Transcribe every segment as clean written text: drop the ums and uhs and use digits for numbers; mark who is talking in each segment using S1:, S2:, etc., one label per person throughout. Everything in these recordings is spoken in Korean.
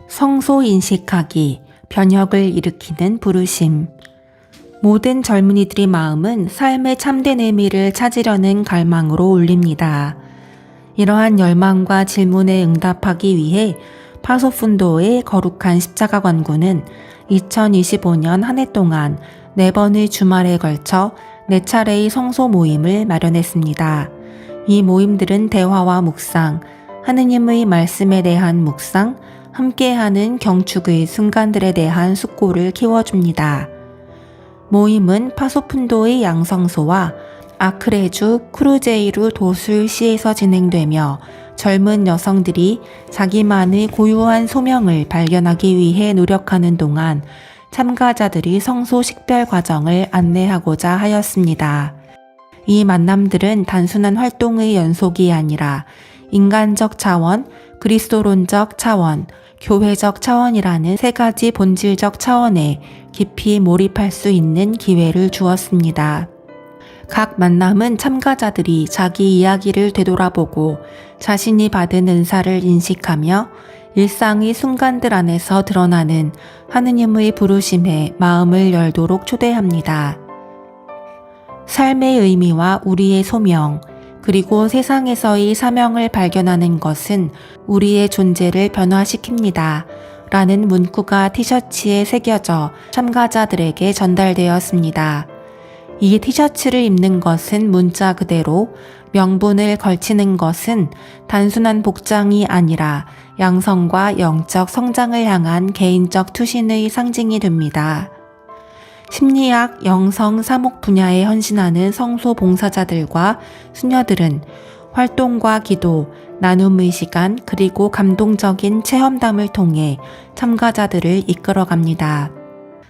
S1: 성소 인식하기, 변혁을 일으키는 부르심. 모든 젊은이들의 마음은 삶의 참된 의미를 찾으려는 갈망으로 울립니다. 이러한 열망과 질문에 응답하기 위해 파소푼도의 거룩한 십자가 관구는 2025년 한 해 동안 4번의 주말에 걸쳐 4차례의 성소 모임을 마련했습니다. 이 모임들은 대화와 묵상, 하느님의 말씀에 대한 묵상, 함께하는 경축의 순간들에 대한 숙고를 키워줍니다. 모임은 파소푼도의 양성소와 아크레주 크루제이루 도술시에서 진행되며 젊은 여성들이 자기만의 고유한 소명을 발견하기 위해 노력하는 동안 참가자들이 성소 식별 과정을 안내하고자 하였습니다. 이 만남들은 단순한 활동의 연속이 아니라 인간적 차원, 그리스도론적 차원, 교회적 차원이라는 3가지 본질적 차원에 깊이 몰입할 수 있는 기회를 주었습니다. 각 만남은 참가자들이 자기 이야기를 되돌아보고 자신이 받은 은사를 인식하며 일상의 순간들 안에서 드러나는 하느님의 부르심에 마음을 열도록 초대합니다. 삶의 의미와 우리의 소명, 그리고 세상에서의 사명을 발견하는 것은 우리의 존재를 변화시킵니다. 라는 문구가 티셔츠에 새겨져 참가자들에게 전달되었습니다. 이 티셔츠를 입는 것은 문자 그대로, 명분을 걸치는 것은 단순한 복장이 아니라 양성과 영적 성장을 향한 개인적 투신의 상징이 됩니다. 심리학, 영성, 사목 분야에 헌신하는 성소 봉사자들과 수녀들은 활동과 기도, 나눔의 시간, 그리고 감동적인 체험담을 통해 참가자들을 이끌어갑니다.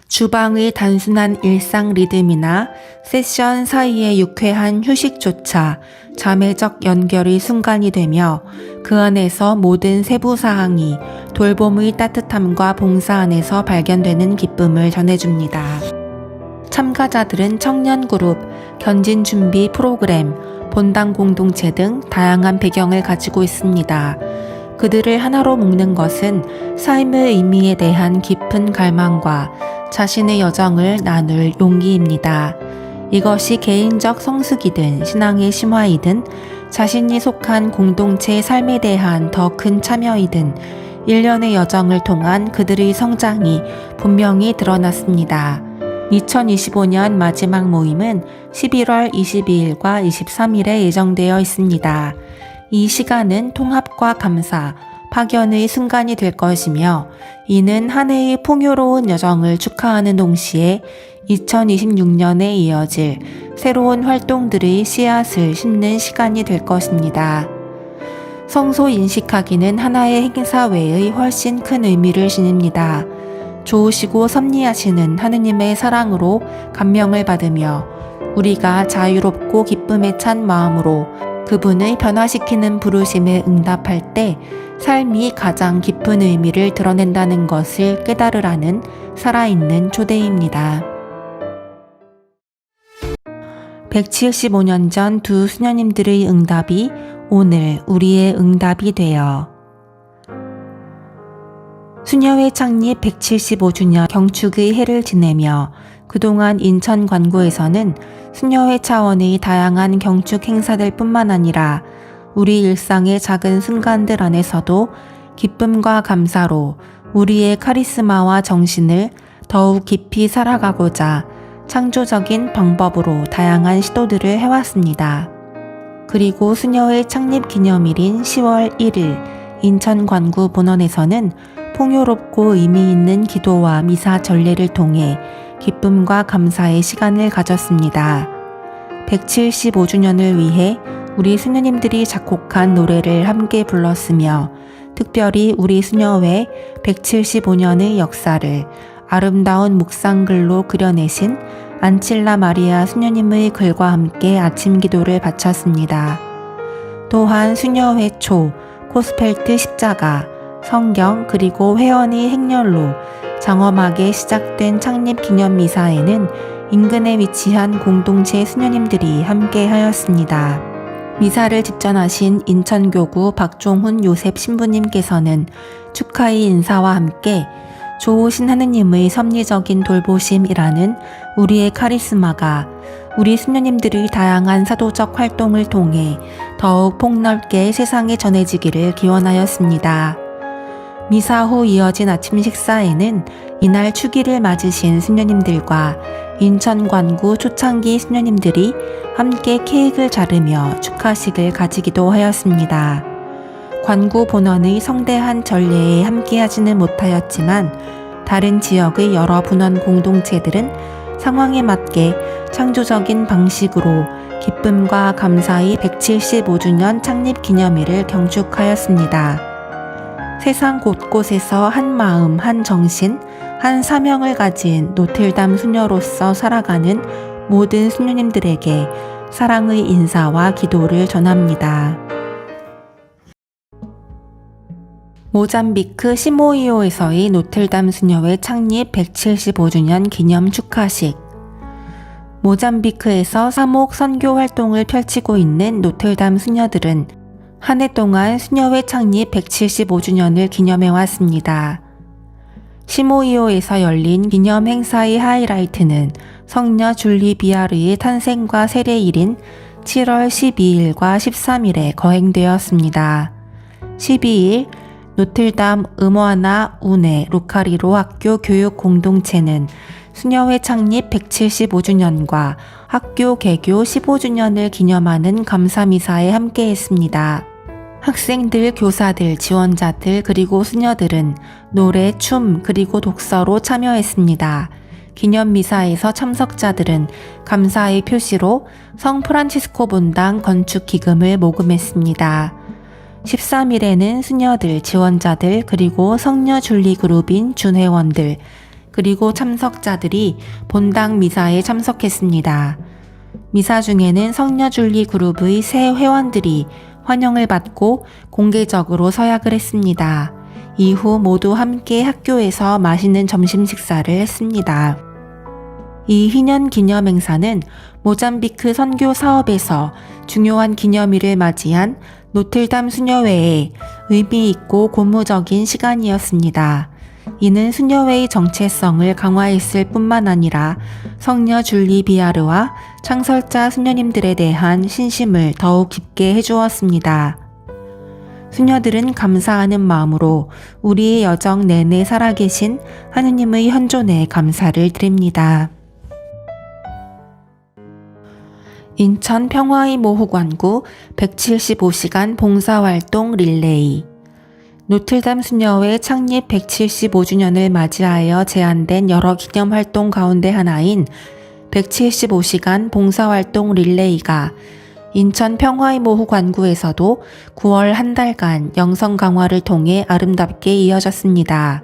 S1: 주방의 단순한 일상 리듬이나 세션 사이의 유쾌한 휴식조차 자매적 연결의 순간이 되며 그 안에서 모든 세부사항이 돌봄의 따뜻함과 봉사 안에서 발견되는 기쁨을 전해줍니다. 참가자들은 청년 그룹, 견진 준비 프로그램, 본당 공동체 등 다양한 배경을 가지고 있습니다. 그들을 하나로 묶는 것은 삶의 의미에 대한 깊은 갈망과 자신의 여정을 나눌 용기입니다. 이것이 개인적 성숙이든 신앙의 심화이든 자신이 속한 공동체의 삶에 대한 더 큰 참여이든 일련의 여정을 통한 그들의 성장이 분명히 드러났습니다. 2025년 마지막 모임은 11월 22일과 23일에 예정되어 있습니다. 이 시간은 통합과 감사, 파견의 순간이 될 것이며 이는 한 해의 풍요로운 여정을 축하하는 동시에 2026년에 이어질 새로운 활동들의 씨앗을 심는 시간이 될 것입니다. 성소 인식하기는 하나의 행사 외의 훨씬 큰 의미를 지닙니다. 좋으시고 섭리하시는 하느님의 사랑으로 감명을 받으며 우리가 자유롭고 기쁨에 찬 마음으로 그분의 변화시키는 부르심에 응답할 때 삶이 가장 깊은 의미를 드러낸다는 것을 깨달으라는 살아있는 초대입니다. 175년 전 두 수녀님들의 응답이 오늘 우리의 응답이 되어 수녀회 창립 175주년 경축의 해를 지내며 그동안 인천 관구에서는 수녀회 차원의 다양한 경축 행사들 뿐만 아니라 우리 일상의 작은 순간들 안에서도 기쁨과 감사로 우리의 카리스마와 정신을 더욱 깊이 살아가고자 창조적인 방법으로 다양한 시도들을 해왔습니다. 그리고 수녀회 창립 기념일인 10월 1일 인천 관구 본원에서는 풍요롭고 의미 있는 기도와 미사 전례를 통해 기쁨과 감사의 시간을 가졌습니다. 175주년을 위해 우리 수녀님들이 작곡한 노래를 함께 불렀으며 특별히 우리 수녀회 175년의 역사를 아름다운 묵상글로 그려내신 안칠라 마리아 수녀님의 글과 함께 아침 기도를 바쳤습니다. 또한 수녀회 초, 코스펠트 십자가, 성경 그리고 회원의 행렬로 장엄하게 시작된 창립 기념 미사에는 인근에 위치한 공동체 수녀님들이 함께 하였습니다. 미사를 집전하신 인천교구 박종훈 요셉 신부님께서는 축하의 인사와 함께 좋으신 하느님의 섭리적인 돌보심이라는 우리의 카리스마가 우리 수녀님들의 다양한 사도적 활동을 통해 더욱 폭넓게 세상에 전해지기를 기원하였습니다. 미사 후 이어진 아침 식사에는 이날 축일을 맞으신 수녀님들과 인천관구 초창기 수녀님들이 함께 케이크를 자르며 축하식을 가지기도 하였습니다. 관구 본원의 성대한 전례에 함께하지는 못하였지만 다른 지역의 여러 분원 공동체들은 상황에 맞게 창조적인 방식으로 기쁨과 감사의 175주년 창립 기념일을 경축하였습니다. 세상 곳곳에서 한 마음, 한 정신, 한 사명을 가진 노틀담 수녀로서 살아가는 모든 수녀님들에게 사랑의 인사와 기도를 전합니다. 모잠비크 시모이오에서의 노틀담 수녀회 창립 175주년 기념 축하식. 모잠비크에서 사목 선교 활동을 펼치고 있는 노틀담 수녀들은 한 해 동안 수녀회 창립 175주년을 기념해 왔습니다. 시모이오에서 열린 기념 행사의 하이라이트는 성녀 줄리 비아르의 탄생과 세례일인 7월 12일과 13일에 거행되었습니다. 12일 노틀담 음워나 우네 루카리로 학교 교육 공동체는 수녀회 창립 175주년과 학교 개교 15주년을 기념하는 감사미사에 함께했습니다. 학생들, 교사들, 지원자들 그리고 수녀들은 노래, 춤 그리고 독서로 참여했습니다. 기념미사에서 참석자들은 감사의 표시로 성 프란치스코 본당 건축 기금을 모금했습니다. 13일에는 수녀들, 지원자들 그리고 성녀 줄리 그룹인 준회원들 그리고 참석자들이 본당 미사에 참석했습니다. 미사 중에는 성녀 줄리 그룹의 새 회원들이 환영을 받고 공개적으로 서약을 했습니다. 이후 모두 함께 학교에서 맛있는 점심 식사를 했습니다. 이 희년 기념 행사는 모잠비크 선교 사업에서 중요한 기념일을 맞이한 노틀담 수녀회의 의미 있고 고무적인 시간이었습니다. 이는 수녀회의 정체성을 강화했을 뿐만 아니라 성녀 줄리 비아르와 창설자 수녀님들에 대한 신심을 더욱 깊게 해주었습니다. 수녀들은 감사하는 마음으로 우리의 여정 내내 살아계신 하느님의 현존에 감사를 드립니다. 인천 평화의 모후관구 175시간 봉사활동 릴레이. 노틀담 수녀회 창립 175주년을 맞이하여 제안된 여러 기념활동 가운데 하나인 175시간 봉사활동 릴레이가 인천 평화의 모후관구에서도 9월 한 달간 영성 강화를 통해 아름답게 이어졌습니다.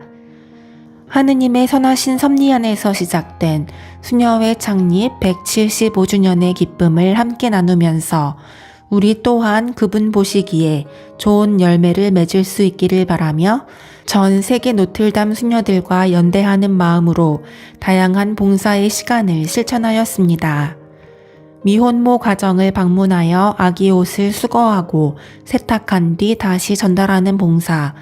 S1: 하느님의 선하신 섭리 안에서 시작된 수녀회 창립 175주년의 기쁨을 함께 나누면서 우리 또한 그분 보시기에 좋은 열매를 맺을 수 있기를 바라며 전 세계 노틀담 수녀들과 연대하는 마음으로 다양한 봉사의 시간을 실천하였습니다. 미혼모 가정을 방문하여 아기 옷을 수거하고 세탁한 뒤 다시 전달하는 봉사,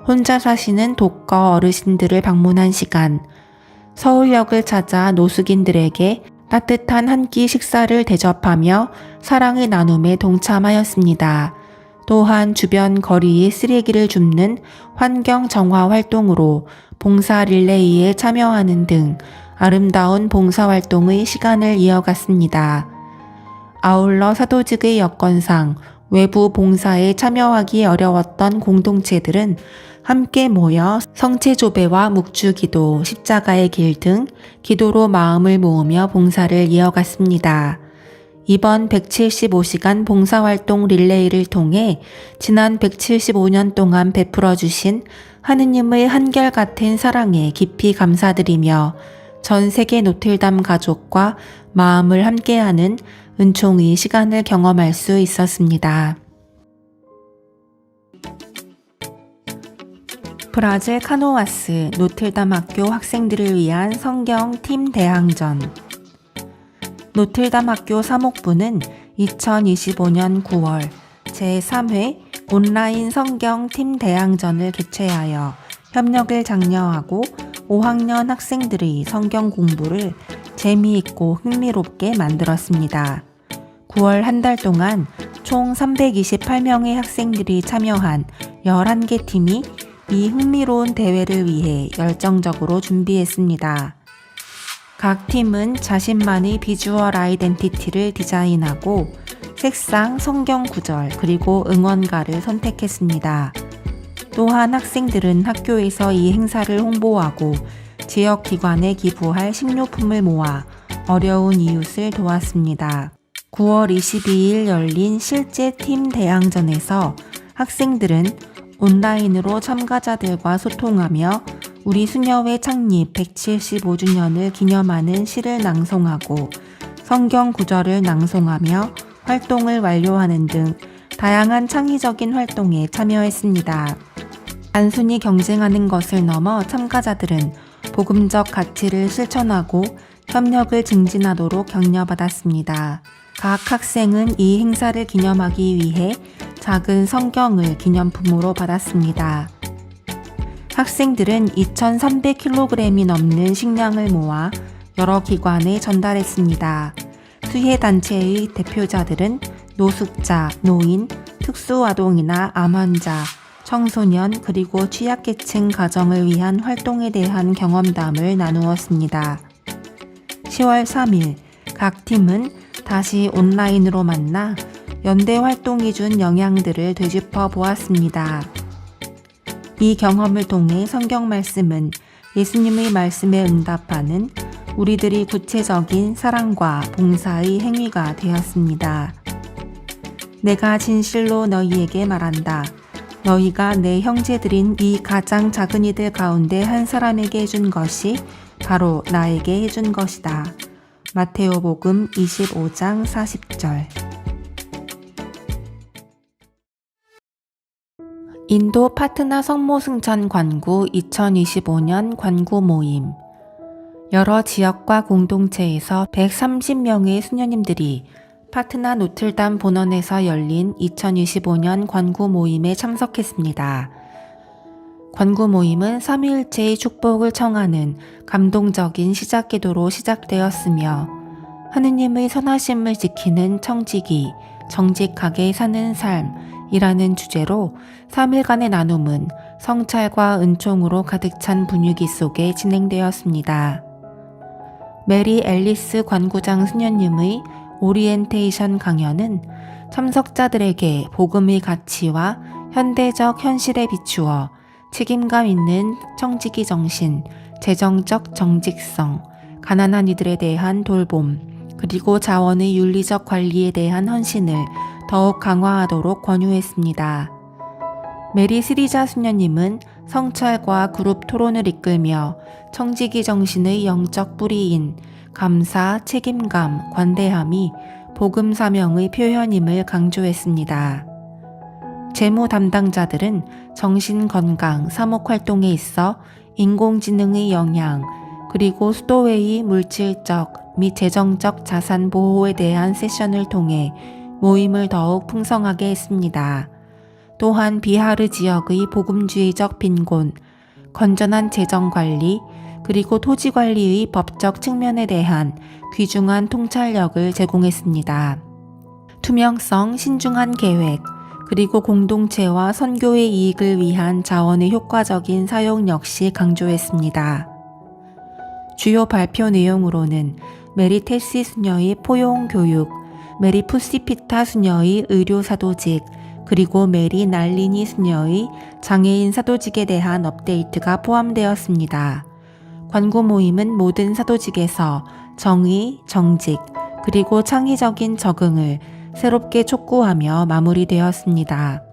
S1: 혼자 사시는 독거 어르신들을 방문한 시간, 서울역을 찾아 노숙인들에게 따뜻한 한 끼 식사를 대접하며 사랑의 나눔에 동참하였습니다. 또한 주변 거리의 쓰레기를 줍는 환경 정화 활동으로 봉사 릴레이에 참여하는 등 아름다운 봉사활동의 시간을 이어갔습니다. 아울러 사도직의 여건상 외부 봉사에 참여하기 어려웠던 공동체들은 함께 모여 성체조배와 묵주기도, 십자가의 길 등 기도로 마음을 모으며 봉사를 이어갔습니다. 이번 175시간 봉사활동 릴레이를 통해 지난 175년 동안 베풀어 주신 하느님의 한결같은 사랑에 깊이 감사드리며 전 세계 노틀담 가족과 마음을 함께하는 은총의 시간을 경험할 수 있었습니다. 브라질 카노아스 노틀담 학교 학생들을 위한 성경 팀 대항전. 노틀담 학교 사목부는 2025년 9월 제3회 온라인 성경 팀 대항전을 개최하여 협력을 장려하고 5학년 학생들의 성경 공부를 재미있고 흥미롭게 만들었습니다. 9월 한 달 동안 총 328명의 학생들이 참여한 11개 팀이 이 흥미로운 대회를 위해 열정적으로 준비했습니다. 각 팀은 자신만의 비주얼 아이덴티티를 디자인하고 색상, 성경 구절, 그리고 응원가를 선택했습니다. 또한 학생들은 학교에서 이 행사를 홍보하고 지역기관에 기부할 식료품을 모아 어려운 이웃을 도왔습니다. 9월 22일 열린 실제 팀 대항전에서 학생들은 온라인으로 참가자들과 소통하며 우리 수녀회 창립 175주년을 기념하는 시를 낭송하고 성경 구절을 낭송하며 활동을 완료하는 등 다양한 창의적인 활동에 참여했습니다. 단순히 경쟁하는 것을 넘어 참가자들은 복음적 가치를 실천하고 협력을 증진하도록 격려받았습니다. 각 학생은 이 행사를 기념하기 위해 작은 성경을 기념품으로 받았습니다. 학생들은 2,300kg이 넘는 식량을 모아 여러 기관에 전달했습니다. 수혜단체의 대표자들은 노숙자, 노인, 특수아동이나 암환자, 청소년 그리고 취약계층 가정을 위한 활동에 대한 경험담을 나누었습니다. 10월 3일 각 팀은 다시 온라인으로 만나 연대 활동이 준 영향들을 되짚어 보았습니다. 이 경험을 통해 성경 말씀은 예수님의 말씀에 응답하는 우리들이 구체적인 사랑과 봉사의 행위가 되었습니다. 내가 진실로 너희에게 말한다. 너희가 내 형제들인 이 가장 작은 이들 가운데 한 사람에게 해준 것이 바로 나에게 해준 것이다. 마테오복음 25장 40절. 인도 파트나 성모승천 관구 2025년 관구 모임. 여러 지역과 공동체에서 130명의 수녀님들이 파트나 노틀담 본원에서 열린 2025년 관구 모임에 참석했습니다. 관구 모임은 삼위일체의 축복을 청하는 감동적인 시작 기도로 시작되었으며 하느님의 선하심을 지키는 청지기, 정직하게 사는 삶이라는 주제로 3일간의 나눔은 성찰과 은총으로 가득 찬 분위기 속에 진행되었습니다. 메리 앨리스 관구장 수녀님의 오리엔테이션 강연은 참석자들에게 복음의 가치와 현대적 현실에 비추어 책임감 있는 청지기 정신, 재정적 정직성, 가난한 이들에 대한 돌봄, 그리고 자원의 윤리적 관리에 대한 헌신을 더욱 강화하도록 권유했습니다. 메리 스리자 수녀님은 성찰과 그룹 토론을 이끌며 청지기 정신의 영적 뿌리인 감사, 책임감, 관대함이 복음 사명의 표현임을 강조했습니다. 재무 담당자들은 정신 건강, 사목 활동에 있어 인공지능의 영향, 그리고 수도회의 물질적 및 재정적 자산 보호에 대한 세션을 통해 모임을 더욱 풍성하게 했습니다. 또한 비하르 지역의 복음주의적 빈곤, 건전한 재정 관리, 그리고 토지 관리의 법적 측면에 대한 귀중한 통찰력을 제공했습니다. 투명성, 신중한 계획, 그리고 공동체와 선교의 이익을 위한 자원의 효과적인 사용 역시 강조했습니다. 주요 발표 내용으로는 메리 테시 수녀의 포용 교육, 메리 푸시피타 수녀의 의료 사도직, 그리고 메리 날리니 수녀의 장애인 사도직에 대한 업데이트가 포함되었습니다. 관구 모임은 모든 사도직에서 정의, 정직, 그리고 창의적인 적응을 새롭게 촉구하며 마무리되었습니다.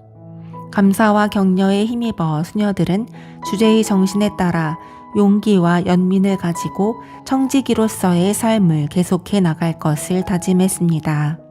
S1: 감사와 격려에 힘입어 수녀들은 주제의 정신에 따라 용기와 연민을 가지고 청지기로서의 삶을 계속해 나갈 것을 다짐했습니다.